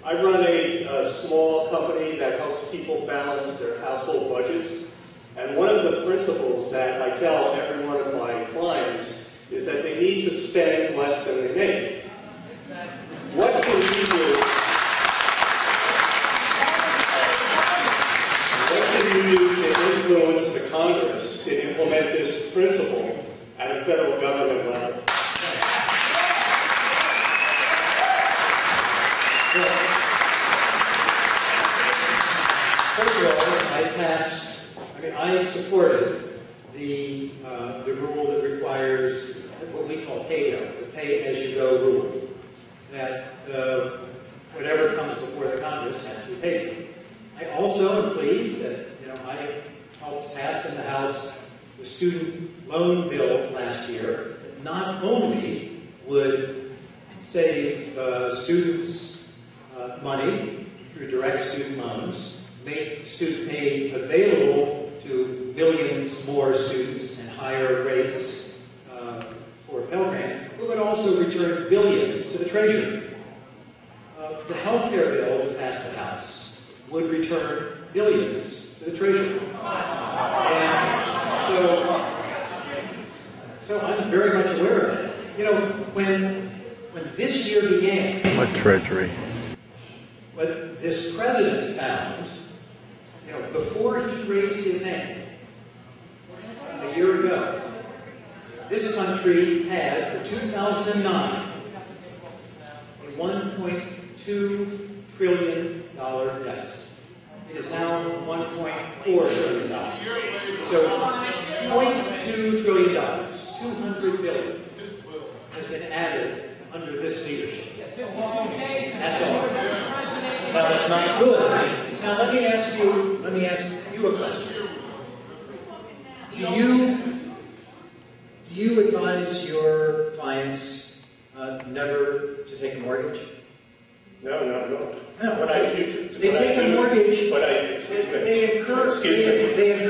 I run a small company that helps people balance their household budgets. And one of the principles that I tell every one of my clients is that they need to spend less than they make. What can you do? What can you do to influence the Congress to implement this principle at a federal government level? First of all, I supported the rule that requires what we call pay-go, the pay-as-you-go rule, that whatever comes before the Congress has to be paid. I also am pleased that I helped pass in the House the student loan bill last year that not only would save students money through direct student loans, make student aid available to millions more students and higher rates for Pell Grants, but would also return billions to the Treasury. The health care bill that passed the House would return billions to the Treasury. And so I'm very much aware of that. When this year began, what Treasury? What this president found, before he raised his hand a year ago, this country had, for 2009, a $1.2 trillion deficit. It is now $1.4 trillion. So $0.2 trillion, $200 billion, has been added under this leadership. That's all. Now, that's not good. Now, let me ask you a question. Do you advise your clients never to take a mortgage? No, not at all. No, they take a mortgage. They encourage.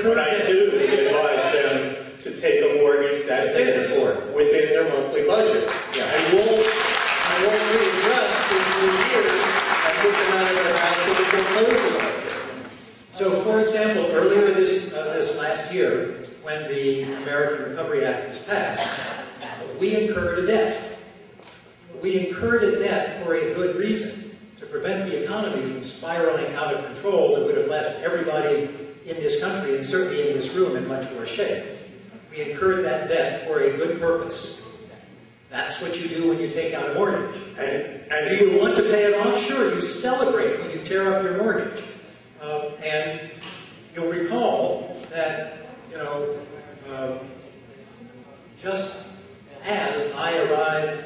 What I do is advise them to take a mortgage that fits within their monthly budget. Yeah. And won't readjust in 2 years and put them out of their house with a foreclosure market. So, for example, earlier this last year, when the American Recovery Act was passed, we incurred a debt. We incurred a debt for a good reason, to prevent the economy from spiraling out of control that would have left everybody in this country, and certainly in this room, in much worse shape. We incurred that debt for a good purpose. That's what you do when you take out a mortgage. And do you want to pay it off? Sure, you celebrate when you tear up your mortgage. And you'll recall that, just as I arrived,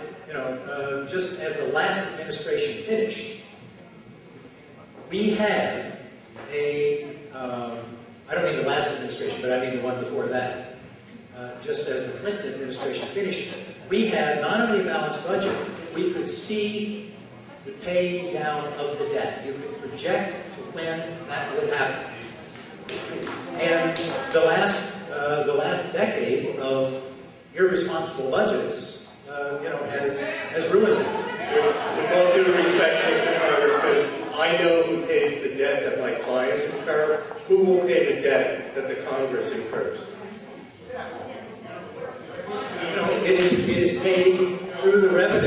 just as the last administration finished, we had I don't mean the last administration, but I mean the one before that. Just as the Clinton administration finished, we had not only a balanced budget, we could see the paying down of the debt. You could project when that would happen. And the last decade of irresponsible budgets, has ruined it. With all due respect, Mr. Congressman, I know who pays the debt that my clients incur. Who will pay the debt that the Congress incurs? It is paid through the revenue